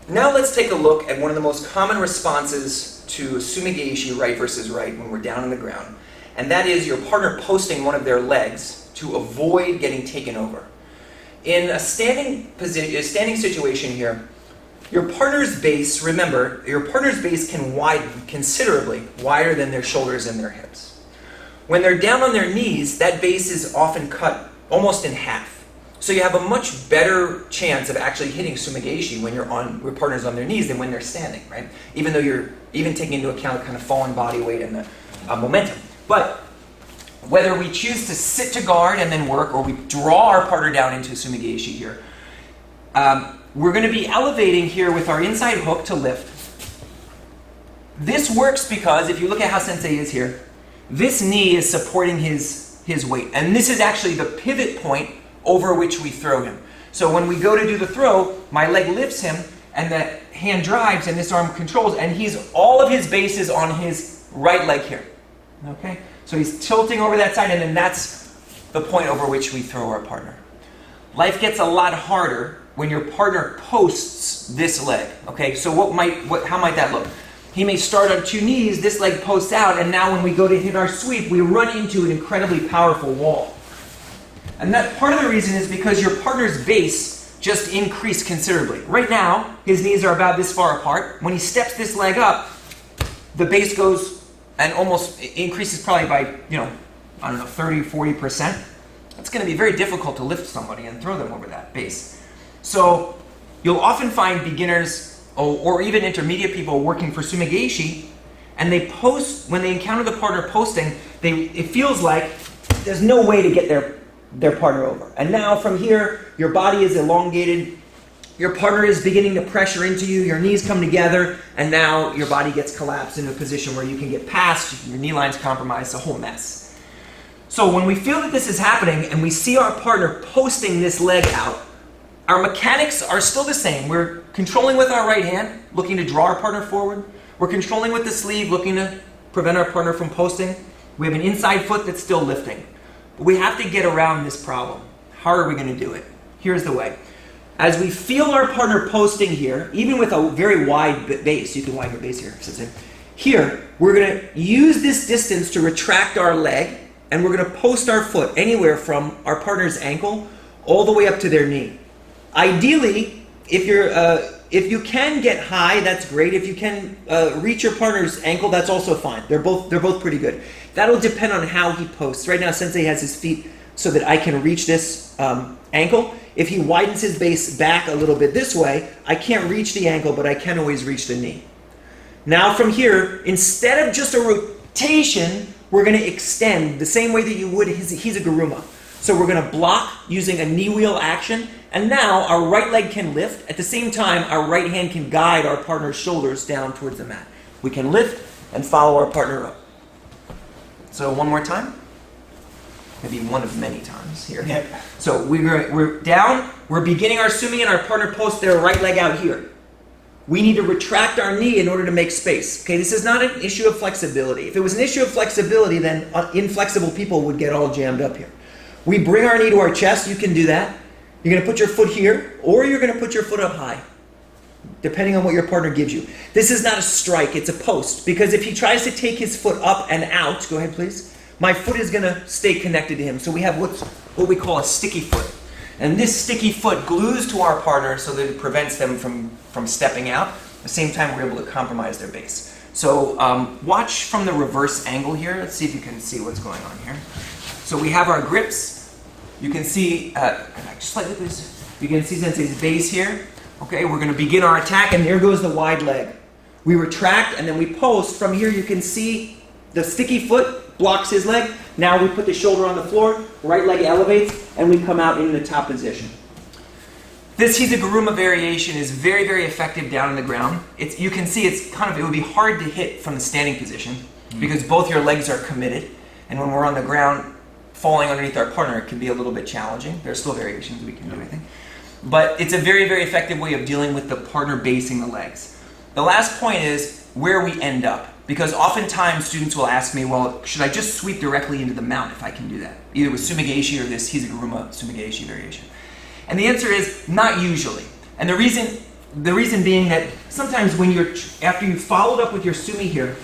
Now let's take a look at one of the most common responses to Sumi-Gaeshi, right versus right, when we're down on the ground. And that is your partner posting one of their legs to avoid getting taken over. In a standing situation here, your partner's base, remember, your partner's base can widen considerably, wider than their shoulders and their hips. When they're down on their knees, that base is often cut almost in half. So you have a much better chance of actually hitting Sumi-Gaeshi when your partner's on their knees than when they're standing, right? Even though you're even taking into account kind of falling body weight and the momentum. But whether we choose to sit to guard and then work, or we draw our partner down into Sumi-Gaeshi here, we're going to be elevating here with our inside hook to lift. This works because if you look at how Sensei is here, this knee is supporting his weight. And this is actually the pivot point over which we throw him. So when we go to do the throw, my leg lifts him and the hand drives and this arm controls, and all of his base is on his right leg here. Okay? So he's tilting over that side, and then that's the point over which we throw our partner. Life gets a lot harder when your partner posts this leg. Okay, so how might that look? He may start on two knees, this leg posts out, and now when we go to hit our sweep, we run into an incredibly powerful wall. And that part of the reason is because your partner's base just increased considerably. Right now, his knees are about this far apart. When he steps this leg up, the base goes and almost increases probably by, 30, 40%. It's going to be very difficult to lift somebody and throw them over that base. So you'll often find beginners or even intermediate people working for Sumi-Gaeshi, and they post, when they encounter the partner posting, it feels like there's no way to get their partner over. And now from here, your body is elongated, your partner is beginning to pressure into you, your knees come together, and now your body gets collapsed into a position where you can get past, your knee line's compromised, a whole mess. So when we feel that this is happening and we see our partner posting this leg out, our mechanics are still the same. We're controlling with our right hand, looking to draw our partner forward. We're controlling with the sleeve, looking to prevent our partner from posting. We have an inside foot that's still lifting. But we have to get around this problem. How are we going to do it? Here's the way. As we feel our partner posting here, even with a very wide base, you can widen your base here, here, we're going to use this distance to retract our leg, and we're going to post our foot anywhere from our partner's ankle all the way up to their knee. Ideally, if you can get high, that's great. If you can reach your partner's ankle, that's also fine. They're both pretty good. That'll depend on how he posts. Right now, Sensei has his feet so that I can reach this ankle. If he widens his base back a little bit this way, I can't reach the ankle, but I can always reach the knee. Now from here, instead of just a rotation, we're going to extend the same way that you would Hiza-Guruma. So we're going to block using a knee wheel action, and now our right leg can lift. At the same time, our right hand can guide our partner's shoulders down towards the mat. We can lift and follow our partner up. So one more time. Maybe one of many times here. Yeah. So we're down, we're beginning our sumi, and our partner posts their right leg out here. We need to retract our knee in order to make space. Okay, this is not an issue of flexibility. If it was an issue of flexibility, then inflexible people would get all jammed up here. We bring our knee to our chest. You can do that. You're going to put your foot here, or you're going to put your foot up high, depending on what your partner gives you. This is not a strike, it's a post, because if he tries to take his foot up and out, go ahead please, my foot is going to stay connected to him. So we have what we call a sticky foot. And this sticky foot glues to our partner so that it prevents them from stepping out. At the same time, we're able to compromise their base. So watch from the reverse angle here. Let's see if you can see what's going on here. So we have our grips. You can see, just like this, you can see Sensei's base here. Okay, we're going to begin our attack, and there goes the wide leg. We retract, and then we post. From here, you can see the sticky foot blocks his leg. Now we put the shoulder on the floor, right leg elevates, and we come out in the top position. This Hiza-Guruma variation is very, very effective down on the ground. You can see it would be hard to hit from the standing position because both your legs are committed, and when we're on the ground, falling underneath our partner can be a little bit challenging. There's still variations we can do, I think. But it's a very, very effective way of dealing with the partner basing the legs. The last point is where we end up. Because oftentimes students will ask me, well, should I just sweep directly into the mount if I can do that? Either with Sumi-Gaeshi or this Hiza-Guruma Sumi-Gaeshi variation. And the answer is not usually. And the reason The reason being that sometimes when after you've followed up with your sumi here,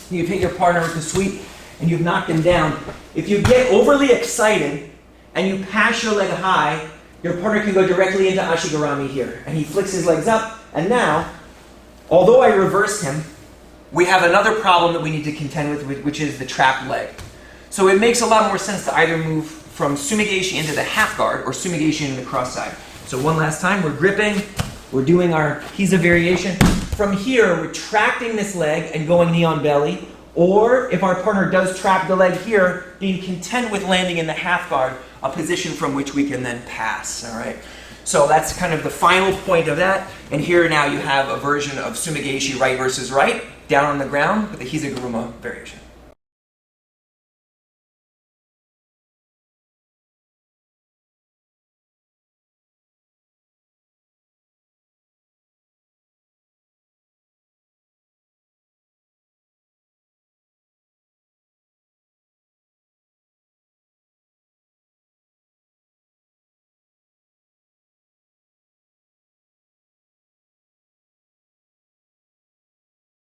you've hit your partner with the sweep and you've knocked him down, if you get overly excited and you pass your leg high, your partner can go directly into Ashigarami here. And he flicks his legs up, and now, although I reversed him, we have another problem that we need to contend with, which is the trapped leg. So it makes a lot more sense to either move from Sumi-Gaeshi into the half guard or Sumi-Gaeshi into the cross side. So one last time, we're gripping, we're doing our Hiza variation. From here, we're tracting this leg and going knee on belly, or if our partner does trap the leg here, being content with landing in the half guard, a position from which we can then pass, all right? So that's kind of the final point of that. And here now you have a version of Sumi-Gaeshi right versus right, down on the ground with the Hiza-Guruma variation.